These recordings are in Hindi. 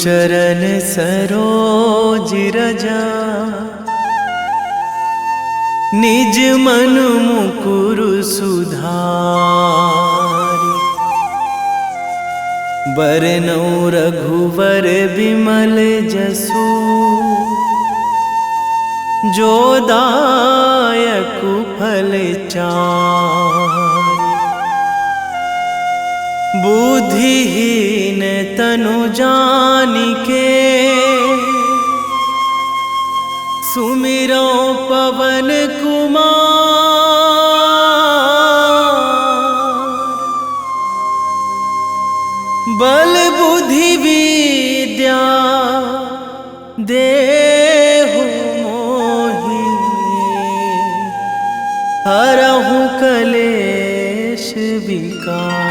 चरण सरोज रजा, निज मन मुकुर सुधारि। बरनौ रघुवर बिमल जसु, जो दायक फल चारि। बुद्धिहीन तनु जानिके, सुमिरो पवन कुमार। बल बुद्धि विद्या देहु मोहि, हरहु कलेश विकार।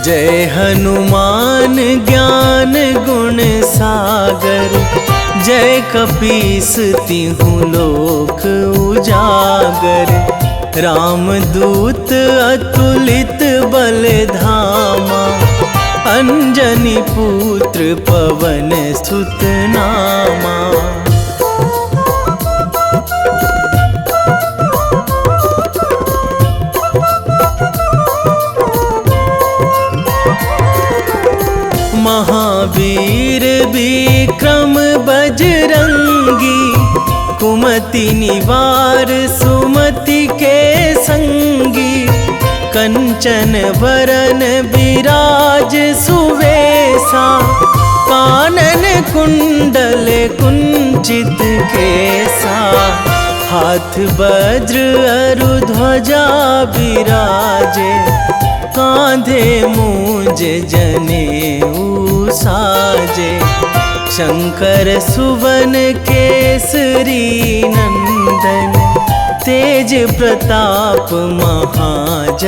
जय हनुमान ज्ञान गुण सागर, जय कपीस तिहुँ लोक उजागर। रामदूत अतुलित बल धामा, अंजनी पुत्र पवन सुत नामा। महावीर विक्रम बजरंगी, कुमति निवार सुमति के संगी। कंचन वरन विराज सुवेशा, कानन कुंडल कुंचित केसा। हाथ वज्र अरु ध्वजा बिराजे, कांधे मूंज जनेऊ साजे। शंकर सुवन केसरी नंदन, तेज प्रताप महाजगवंदन।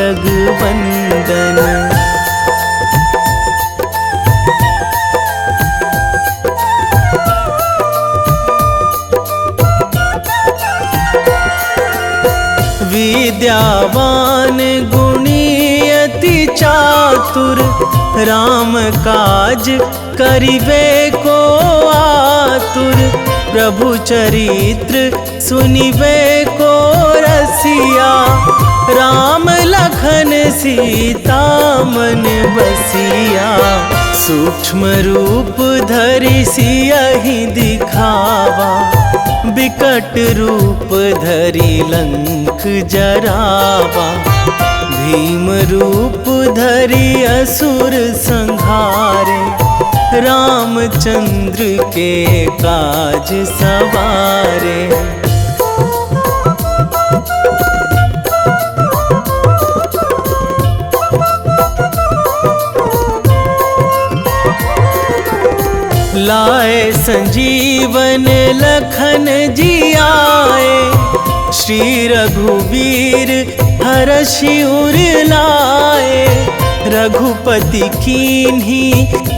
विद्यावान गुणी अति चातुर, राम काज करिबे को आतुर। प्रभु चरित्र सुनिबे को रसिया, राम लखन सीता मन बसिया। सूक्ष्म रूप धरि सियहि दिखावा, बिकट रूप धरि लंक जरावा। भीम रूप धरि असुर संहारे, रामचंद्र के काज सवारे। लाए संजीवन लखन जियाए, श्री रघुवीर हरषि उर लाए। रघुपति कीन्ही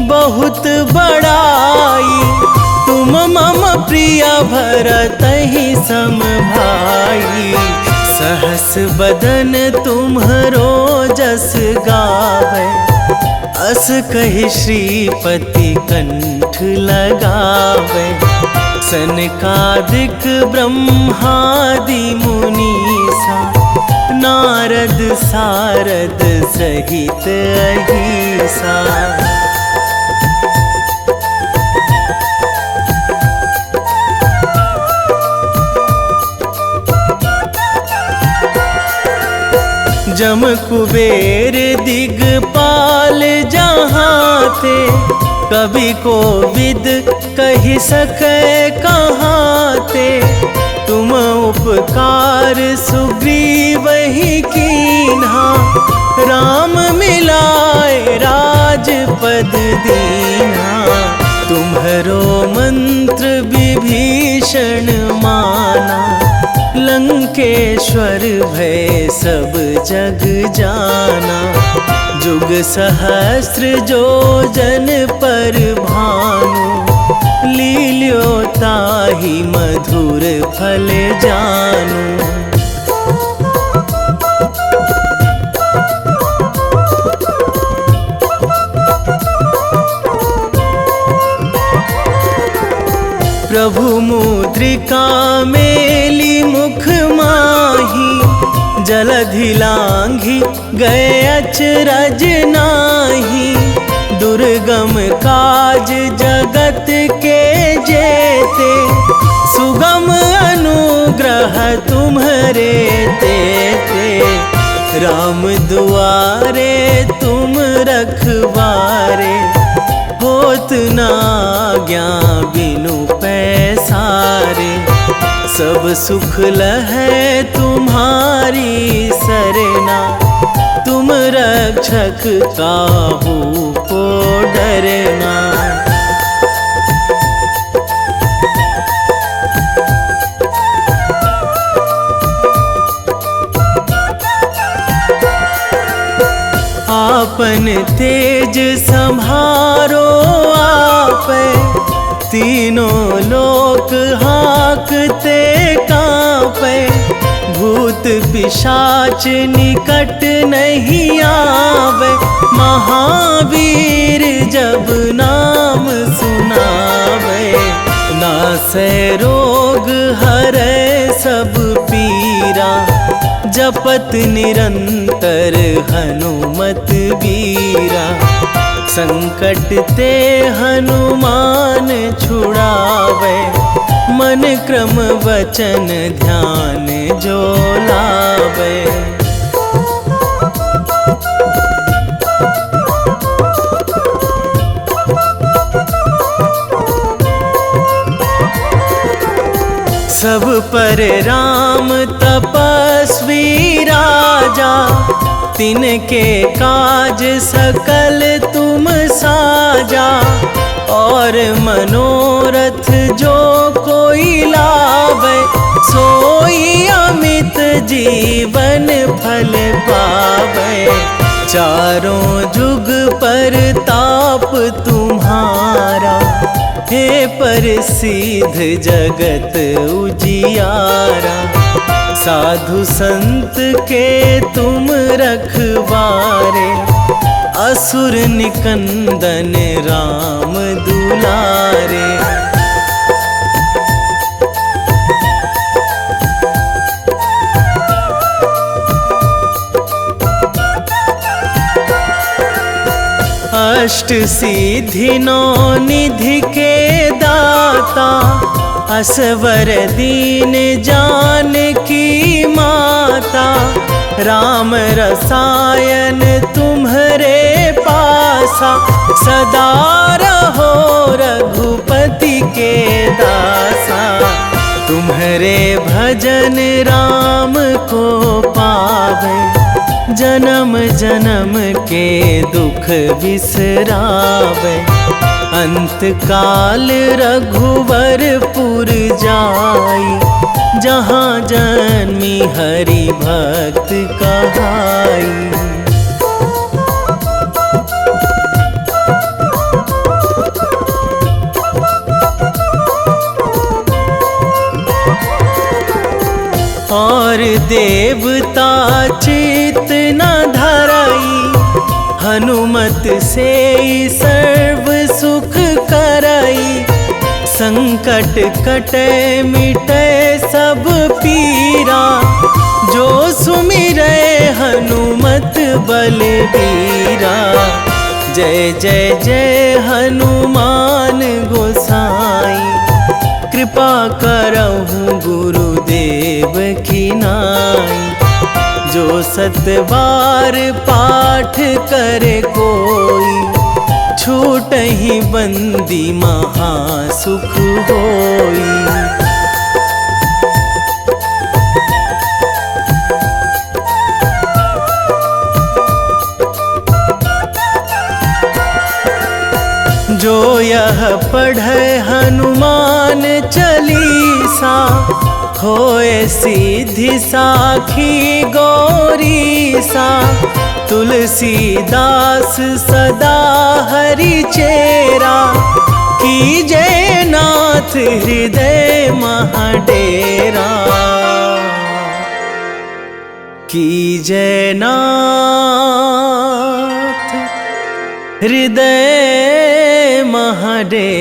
बहुत बड़ाई, तुम मम प्रिय भरतहि सम भाई। सहस बदन तुम्हरो जस गावै, अस कहि श्रीपति कंठ लगावै। सनकादिक ब्रह्मादि मुनीसा, नारद सारद सहित अहिसा। जम कुबेर दिगपाल जहाँ थे, कवि कोविद कहि सकै कहाँ ते। तुम उपकार सुग्रीवहि कीन्हा, राम मिलाए राजपद दीन्हा। तुम्हरो मंत्र विभीषण माना, लंकेश्वर भय सब जग जाना। जुग सहस्र जो जन पर भानु, लील्यो ताहि मधुर फल जानू। प्रभु मुद्रिका मेली मुख माही, जलधि लांघी गए अचरज नाही। दुर्गम काज जगत के जेते, सुगम अनुग्रह तुम्हरे तेते। राम दुआरे तुम रखवारे, होत ना आज्ञा बिनु पैसारे। सब सुख लहै तुम्हारी सरना, तुम रक्षक काहू को डरना। आपन तेज संभारो आपै, तीनों लोक हाकते कांपै। भूत पिशाच निकट नहीं आवे, महावीर जब नाम सुनावे। नासै रोग हरै सब पीरा, जपत निरंतर हनुमत बीरा। संकट ते हनुमान छुड़ावे, मन क्रम वचन ध्यान जो लावे। सब पर राम तपस्वी राजा, तिनके काज सकल तुम साजा। और मनोरथ जो कोई लावे, सोई अमित जीवन फल पावे। चारों जुग पर ताप तुम्हारा, हे प्रसिद्ध जगत उजियारा। साधु संत के तुम रखवारे, असुर निकंदन राम दुलारे। अष्ट सिद्धि नौ निधि के दाता, असवर दीन जानकी माता। राम रसायन तुम्हरे पासा, सदा रहो रघुपति के दासा। तुम्हरे भजन राम को पावे, जन्म जन्म के दुख बिसरावे। अंत काल रघुवरपुर जाई, जहाँ जन्मी हरि भक्त कहाई। और देवता चित न धराई, हनुमत से सर्व सुख कराई। संकट कटे मिटे सब पीरा, जो सुमिरै हनुमत बलबीरा। जय जय जय हनुमान गोसाई, कृपा करहु गुरुदेव की नाई। जो सतबार पाठ करे कोई, छूटहि बंदी महासुख होई। जो यह पढ़े हनुमान चालीसा, होए सिद्धि साखी गौरीसा। तुलसीदास सदा हरि चेरा, कीजे नाथ हृदय महाडेरा, कीजे नाथ हृदय महाडेरा।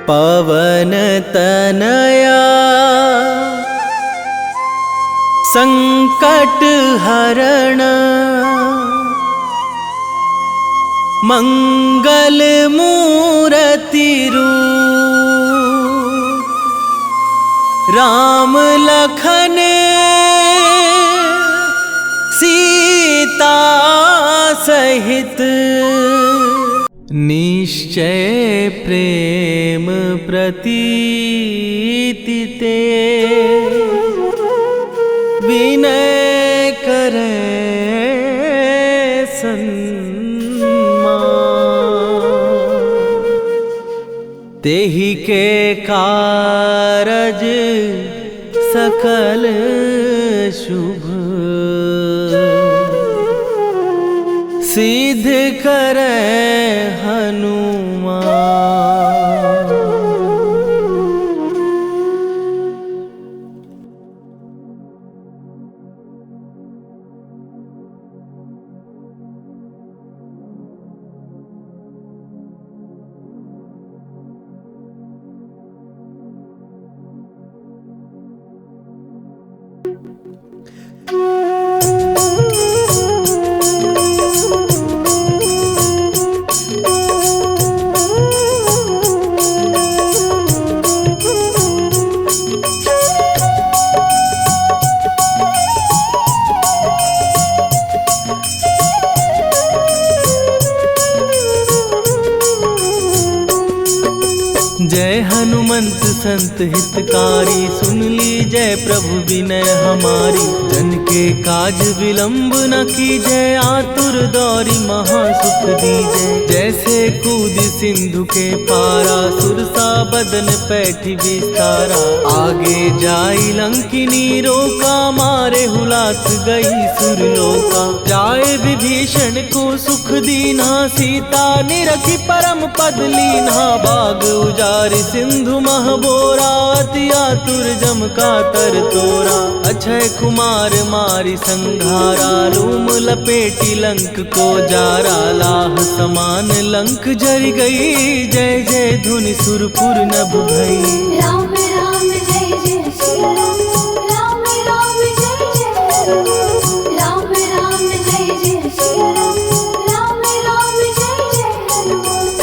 पवन तनया संकट हरण, मंगल मूर्ति रूप, राम लखन सीता सहित, निश्चय प्रेम प्रतीति ते, विनय करे सन्मान। तेहि के कारज सकल शुभ, सिद्ध करे हनुमान। जय हनुमंत संत हितकारी, सुन ली जय प्रभु विनय हमारी। जन के काज विलंब न कीजय, आतुर दौरी महासुख दीजय। जैसे कूद सिंधु के पारा, सुरसा बदन पैठी विस्तारा। आगे जाई लंकिनी रोका, मारे हुलाक गई सुरलोका। जाए विभीषण को सुख दीना, सीता निरखी परम पद लीना। बाग उजारि सिंधु महबोरा, अति आतुर जम का तर तोरा। अक्षय कुमार मारी संघारा, लूम लपेटी लंक को जारा। लाह समान लंक जर गई, जय जय धुनि सुरपुर नभ भई। राम राम जय जय सिया राम, राम राम जय जय हनुमान। राम राम जय जय सिया राम, राम राम जय जय हनुमान।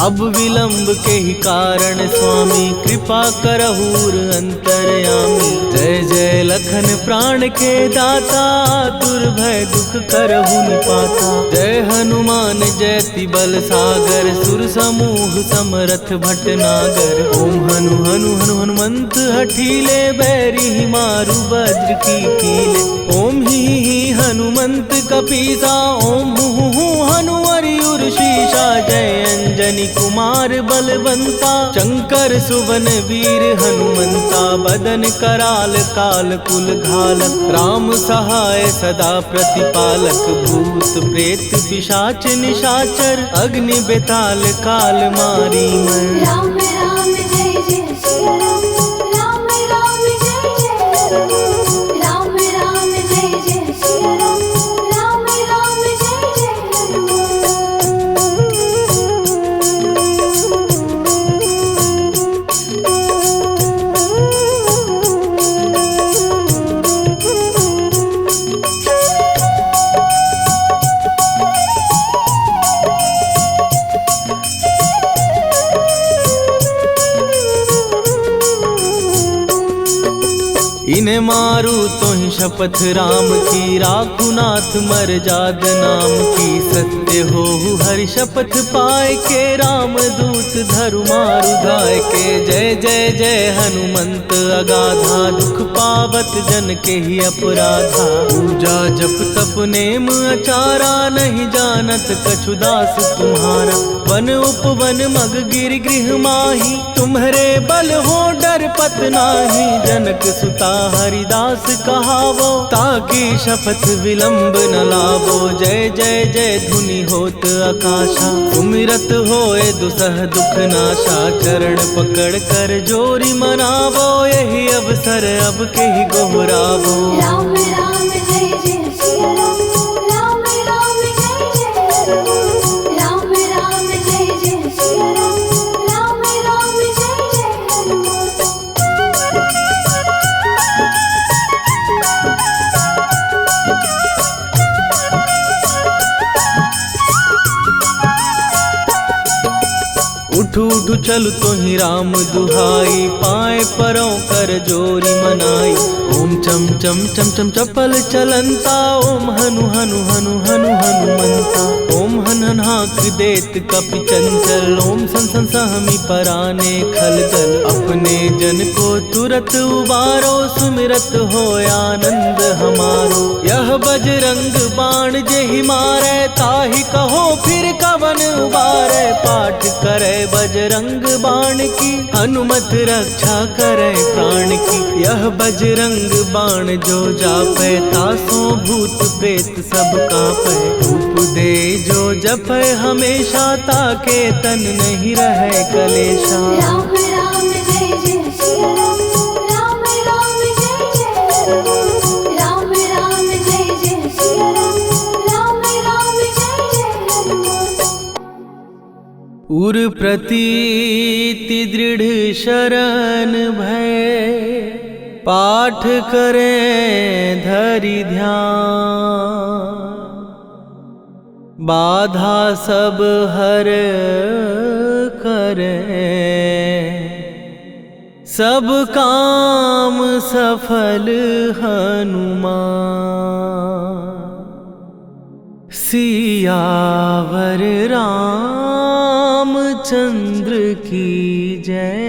अब विलंब के ही कारण स्वामी, कृपा करहूर अंतरयामी। जय जय लखन प्राण के दाता, दुर्भय दुख करहु निपाता। जय हनुमान जयति बल सागर, सुर समूह समरथ भटनागर। ओम हनु हनु हनु हनुमंत हठीले, बैरी मारु वज्र की कीले। ओम ही हनुमंत कपीसा, ओम हूँ हनुमरि उर्शीषा। जय अंजनी कुमार बलवंता, शंकर सुवन वीर हनुमंता। बदन कराल काल कुल घालक, राम सहाय सदा प्रतिपालक। भूत प्रेत पिशाच निशाचर, अग्नि बेताल काल मारी मर। राम राम जय जय सिया राम, राम राम जय जय हनुमान। राम राम जय जय सिया राम, राम राम जय जय हनुमान। मैं मारू तो ही शपथ राम की, राखू नाथ मर्याद नाम की। सत्य हो हरि शपथ पाए के, राम दूत धरु मारु धाय के। जय जय जय हनुमंत अगाधा, दुख पावत जन के ही अपराधा। पूजा जप तप नेम अचारा, नहीं जानत कछु दास तुम्हारा। वन उपवन मग गिर गृह माही, तुम्हारे बल हो डर पत नाही। जनक सुता हरिदास कहावो, ताकि शपथ विलंब न लावो। जय जय जय धुनि होत आकाशा, सुमिरत होए दुसह दुख नाशा। चरण पकड़ कर जोरी मनावो, यही अवसर अब के ही गोहरावो। राम राम जय जय सिया राम, राम राम जय जय हनुमान। राम राम जय जय सिया राम, राम राम जय जय हनुमान। उठ उठ चल तो ही राम दुहाई, पाए परों कर जोरी मनाई। ओम चम चम चम चम चपल चलंता, ओम हनु हनु हनु हनु हनुमंता। ओम हन हन हाक देत कपि चंचल, ओम सन सन सहमी पराने खलदल। अपने जन को तुरत उबारो, सुमिरत हो आनंद हमारो। यह बजरंग बाण जेहि मारे, ताहि कहो फिर कवन उबारे। पाठ करे बजरंग बाण की, हनुमत रक्षा करे प्राण की। यह बजरंग बाण जो जापै, तासो भूत प्रेत सब कापै। धूप दे जो जपै हमेशा, ताके तन नहीं रहे कलेशा। राम राम जय जय सिया राम, राम राम जय जय हनुमान। राम राम जय जय सिया राम, राम राम जय जय हनुमान। उर प्रतीति दृढ़ शरण भय, पाठ करें धरि ध्यान। बाधा सब हर करें, सब काम सफल हनुमान। सियावर रामचंद्र की जय।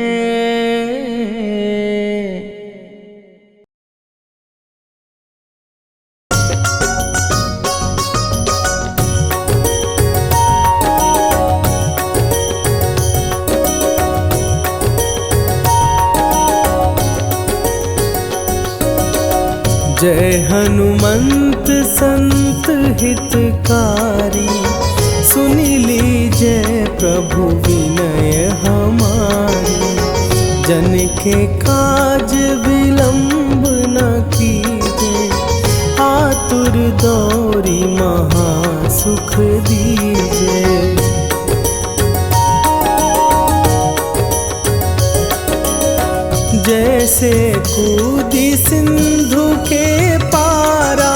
जय हनुमंत संत हितकारी, सुनि लीजय प्रभु विनय हमारी। जन के काज विलंब न कीजे, आतुर दौरी महा सुख दीजे। जैसे कूदी सिंधु के पारा,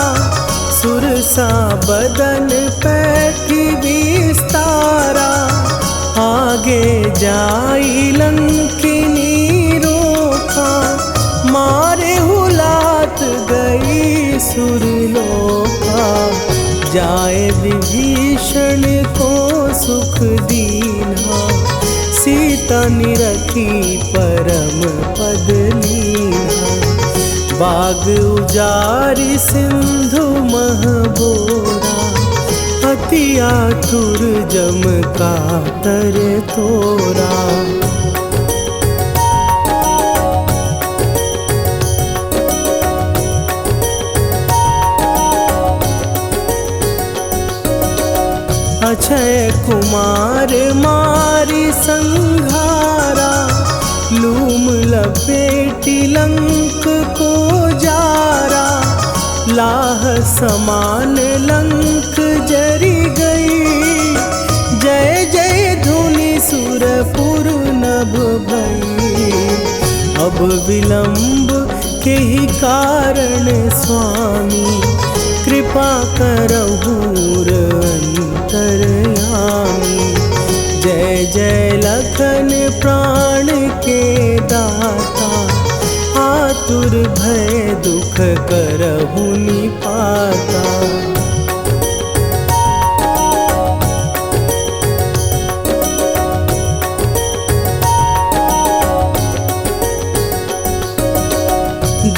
सुरसा बदन पैठी विस्तारा। आगे जाई लंकिनी रोका, मारे हुलात गई सुरलोका। जाए विभीषण को सुख दीना, सीता निरखी परम पद लीना। बाग उजारि सिंधु मह बोरा, अति आतुर जम कातर तोरा। अक्षय कुमार मारी संघारा, लूम लपेटी लंक को जारा। लाह समान लंक जरी गई, जय जय धुनि सुरपुर नभ भई। अब विलंब के ही कारण स्वामी, कृपा करहु अंतरयामी। जय जय लखन प्राण के दाता, आतुर भय दुख करहु निपाता।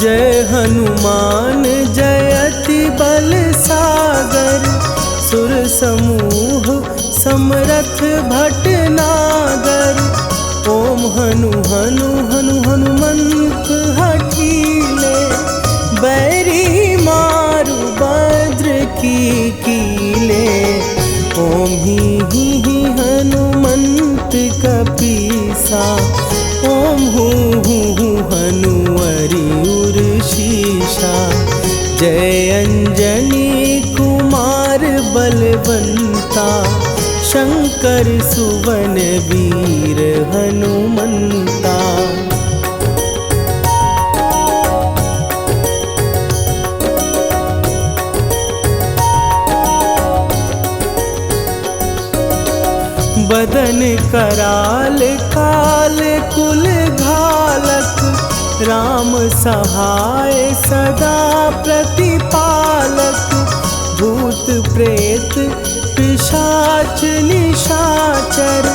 जय हनुमान जयति बल सागर, सुर समूह समरथ भटनागर। ओम हनु हनु हनु हनुमंत हठीले, बैरी मारु भद्र की कीले। ओम ही हनुमंत कपीसा, ओम हूँ हनुवरि उर शीशा। जय अंजनी कुमार बलवंता, शंकर सुवन वीर हनुमंता। बदन कराल काल कुल घालक, राम सहाय सदा प्रतिपालक। भूत प्रेत पिशाच निशाचर,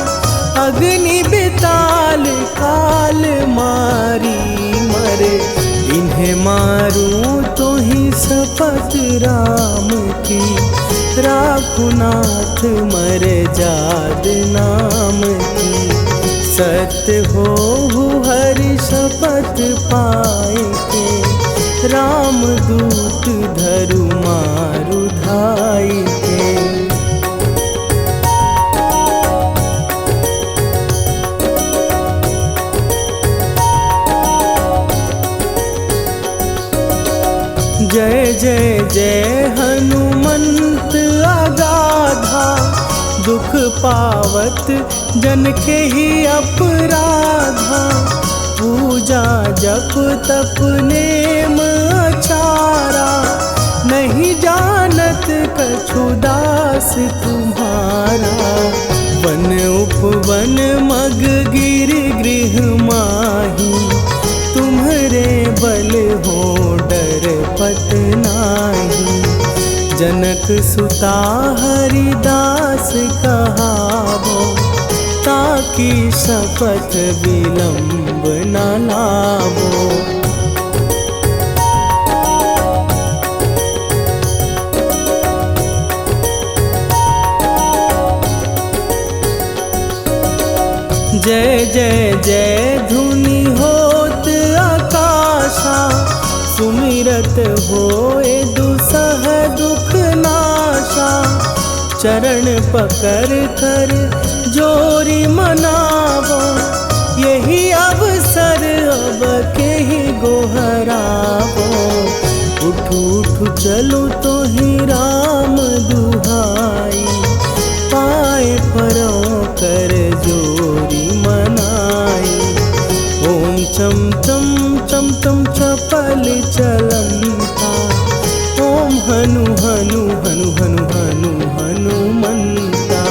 अग्नि बिताल काल मारी मरे। इन्हें मारूं तो ही शपथ राम की, राखुनाथ मर जाद नाम की। सत्य हो हरि शपथ पाए के, राम दूत धरु मारु धाई के। जय जय जय हनुमंत अगाधा, दुख पावत जन के ही अपराधा। पूजा जप तप नेम आचारा, नहीं जानत कछु दास तुम्हारा। वन उपवन मग गिर गृह माही, तुम्हरे बल हो डर पत नाही। जनक सुता हरिदास कहावो, ताकि शपथ विलंब न लावो। जय जय जय धुनि होत आकाशा, सुमिरत होए दुसह दुख नाशा। चरण पकड़ कर जोरी मनावो, यही अवसर अब के ही गोहरावो। उठू उठू चलो तो ही राम दुहाई, पाए परों कर जोरी मनाई। ओम चम चम चम चम चपल चलंता, ओम हनु हनु हनु हनु हनु हनुमंता।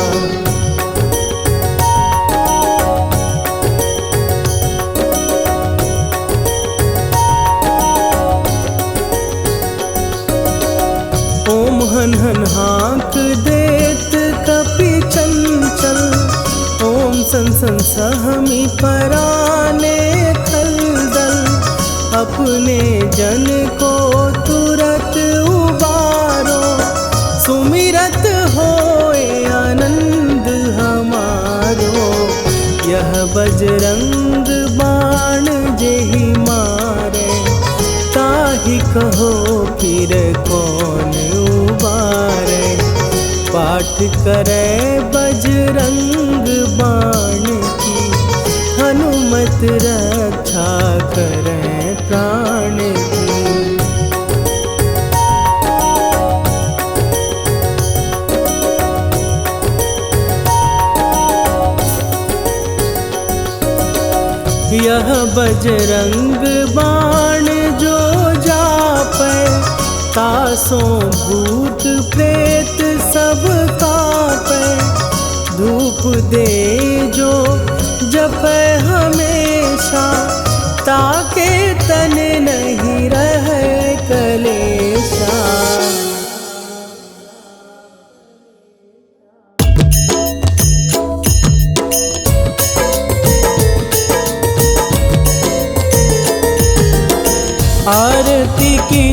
ओम हन हन हाँक देत कपि चंचल, ओम सन सन सहमी पराने खलदल। अपने जन को तुरत उबारो, सुमिरत होए आनंद हमारो। यह बजरंग बाण जेहि मारे, ताहि कहो फिर कौन उबारे। पाठ करे बजरंग बाण की, हनुमत रक्षा करे प्राण की। यह बजरंग बाण जो जापै, तासों भूत प्रेत सब कापै। धूप दे जो जपै हमेशा, ताके तन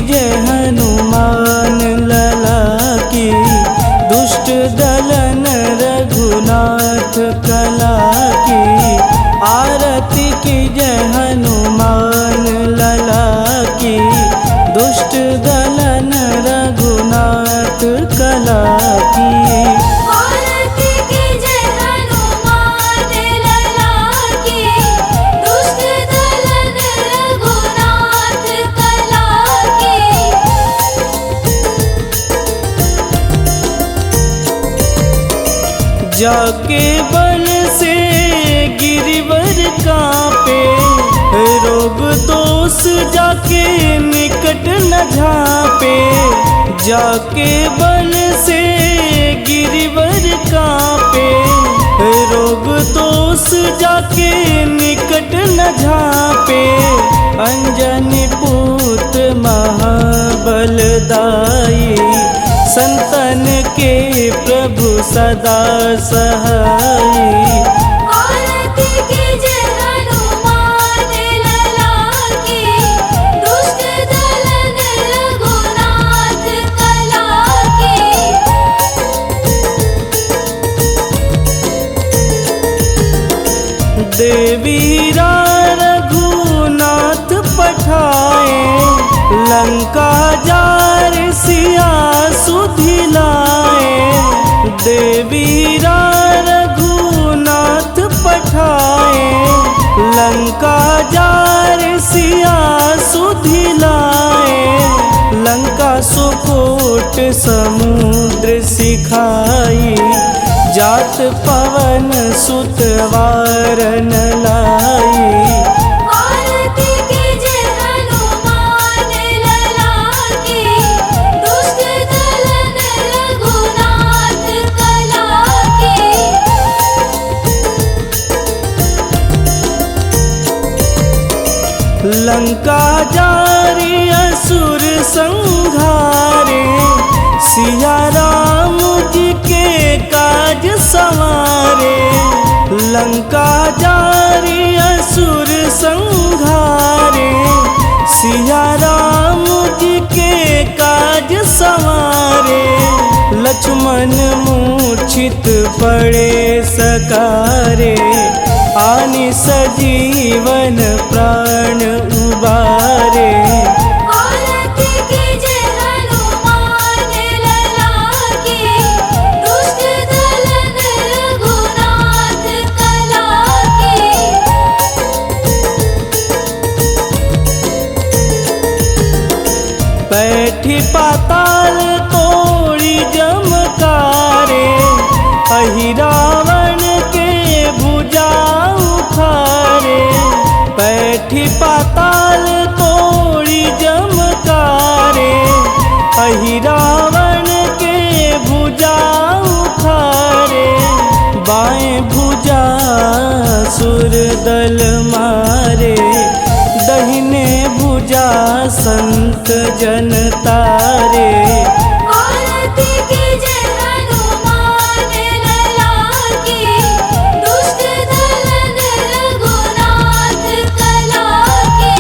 जय हनुमान लला की, दुष्ट दलन रघुनाथ कला की। आरती की जय हनुमान लला की, दुष्ट दलन रघुनाथ कला की। आरती की जय हनुमान लला की, दुष्ट दलन रघुनाथ कला की। जाके बल से गिरिवर कांपे, रोग दोष जाके निकट न झांपे। जाके बल से गिरिवर कांपे, रोग दोष जाके निकट न झांपे। अंजनी पुत्र महाबलदाई, संतन के प्रभु सदा सहाई। आरती की जय हनुमान लला की, दुष्ट दलन रघुनाथ कला की। देवीरा रघुनाथ पठाए, लंका जार सिया सुधिलाए। देवीरा रघुनाथ पठाए, लंका जार सिया सुधिलाए। लंका सुकोट समुद्र सिखाई, जात पवन सुत वारन लाई। आरती की जय हनुमान लला की, दुष्ट दलन रघुनाथ कला की। लंका जारी असुर संघारे, सिया राम जी के काज संवारे। लंका जारी असुर संघारे, सिया राम जी के काज संवारे। लक्ष्मण मूर्छित पड़े सकारे, आनि सजीवन प्राण उबारे। आरती की जय हनुमान लला की, दुष्ट दलन रघुनाथ कला की। बैठी पाताल तोड़ी जमकारे, अहि रावण के भुजा उखारे। बैठी पाताल तोड़ी जमकारे, अहि रावण के भुजा उखारे। बाएं भुजा सुर दल मारे, दहिने भुजा संत जन तारे। आरती की जय हनुमान लला की, दुष्ट दलन रघुनाथ कला की।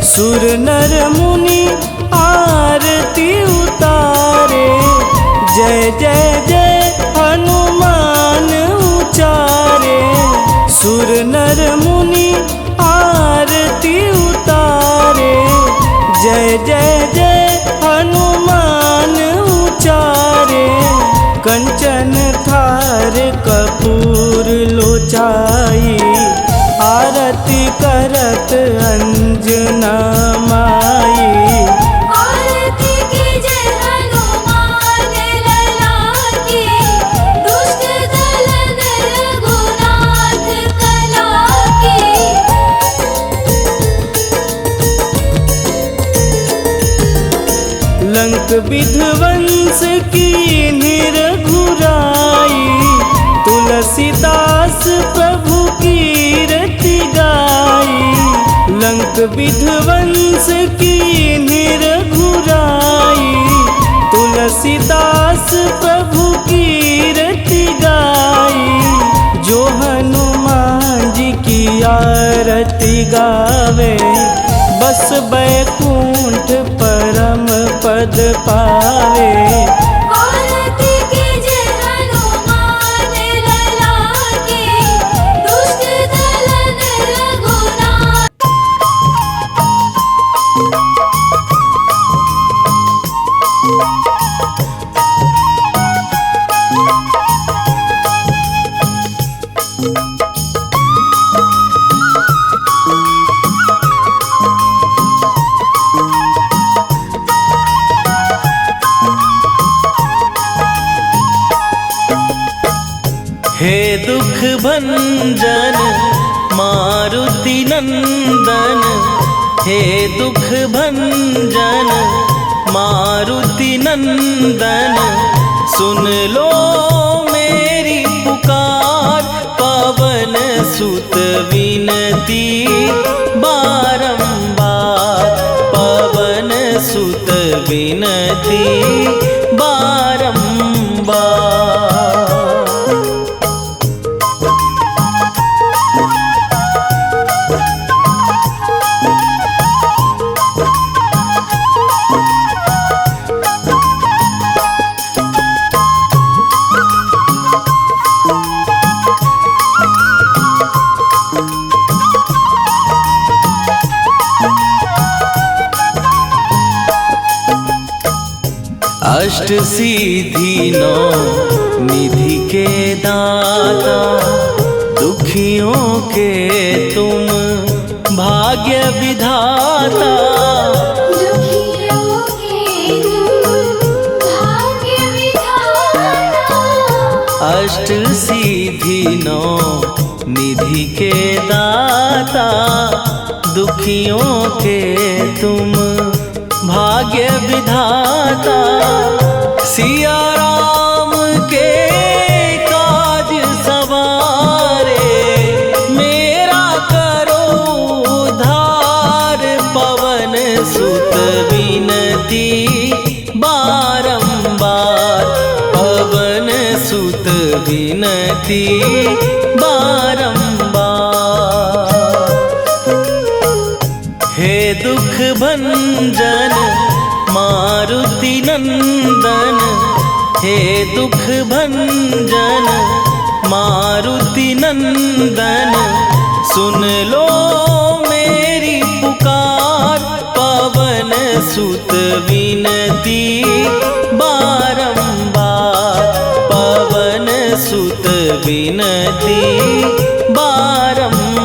सुर नर मुनि आरती उतारे, जय जय जय हनुमान उचारे। सुर नर मुनि आरती उतारे, जय जय जय हनुमान उचारे। कंचन थार कपूर लोचाई, आरती करत अंजना माई। आरती की जय हनुमान लला की, दुष्ट दलन रघुनाथ कला की। लंक विध्वंस की निरघुराई, तुलसीदास प्रभु कीरति गाई। लंक विध्वंस की निरघुराई, तुलसीदास प्रभु कीरति गाई। जो हनुमान जी की आरती गावे, बस बैकुंठ परम पद पावे। आरती कीजे हनुमान लला की, दुष्ट दलन रघुनाथ। हे दुख भंजन मारुति नंदन, हे दुख भंजन मारुति नंदन, सुन लो मेरी पुकार। पवन सुत विनती बारंबार, पवन सुत विनती बारंबार। अष्ट सिद्धि नौ निधि के दाता, दुखियों के तुम भाग्य विधाता। दुखियों के तुम भाग्य विधाता। अष्ट सिद्धि नौ निधि के दाता, दुखियों के तुम भाग्य विधाता। सिया राम के काज सवारे, मेरा करो उद्धार। पवन सुत विनती बारंबार, पवन सुत विनती बारंबार। हे दुख भंजन मारुति नंदन, हे दुख भंजन मारुति नंदन, सुन लो मेरी पुकार। पवन सुत विनती बारंबार, पवन सुत विनती बारंबार।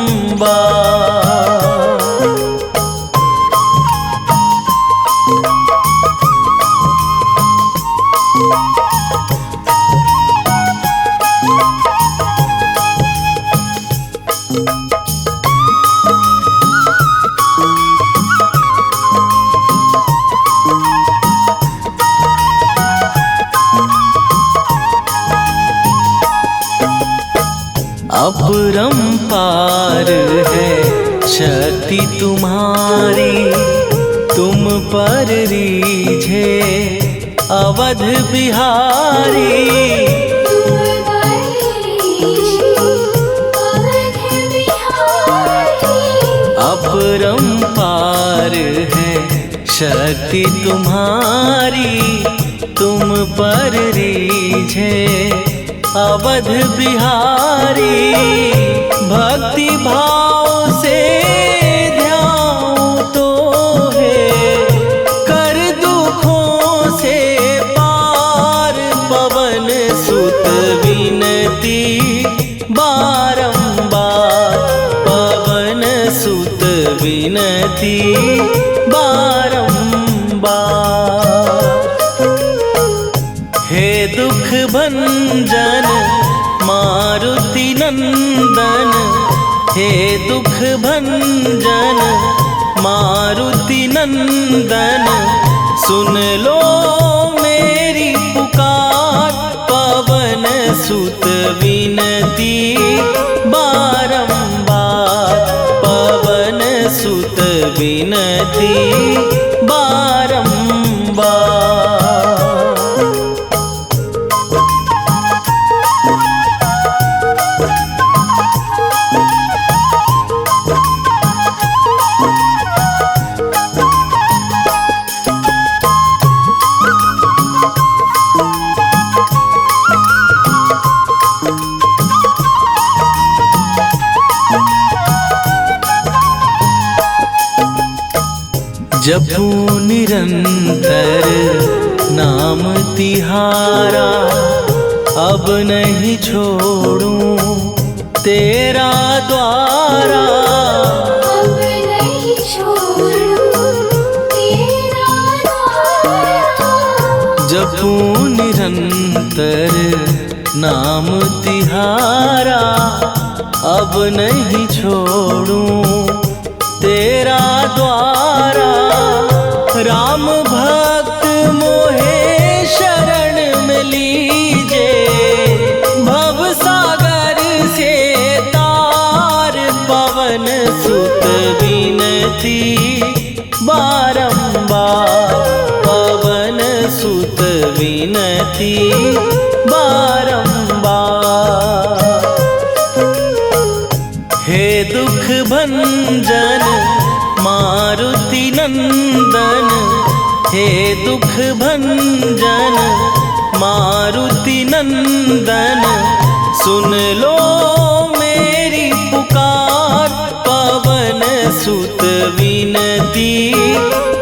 अपरंपार है शक्ति तुम्हारी, तुम पर रीझे अवध बिहारी। अपरंपार है शक्ति तुम्हारी, तुम पर रीझे अवध बिहारी। भक्ति भाव से ध्यान तो है, कर दुखों से पार। पवन सुत विनती बारंबार, पवन सुत विनती बारंबार। हे दुख भंजन मारुति नंदन, हे दुख भंजन मारुति नंदन, सुन लो मेरी पुकार। पवन सुत विनती बारंबार, पवन सुत विनती बारंबार। जपू निरंतर नाम तिहारा, अब नहीं छोड़ूं तेरा द्वारा। अब नहीं छोड़ूं तेरा द्वारा। जपू निरंतर नाम तिहारा, अब नहीं छोड़ूं तेरा द्वारा। राम भक्त मोहे शरण में लीजे, भव सागर से तार पवन सुत विनती बारंबार। पवन सुत विनती बारंबार। हे दुख भंजन मारुति नंदन, हे दुख भंजन मारुति नंदन, सुन लो मेरी पुकार। पवन सुत विनती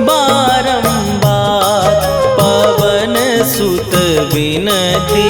बारंबार। पवन सुत विनती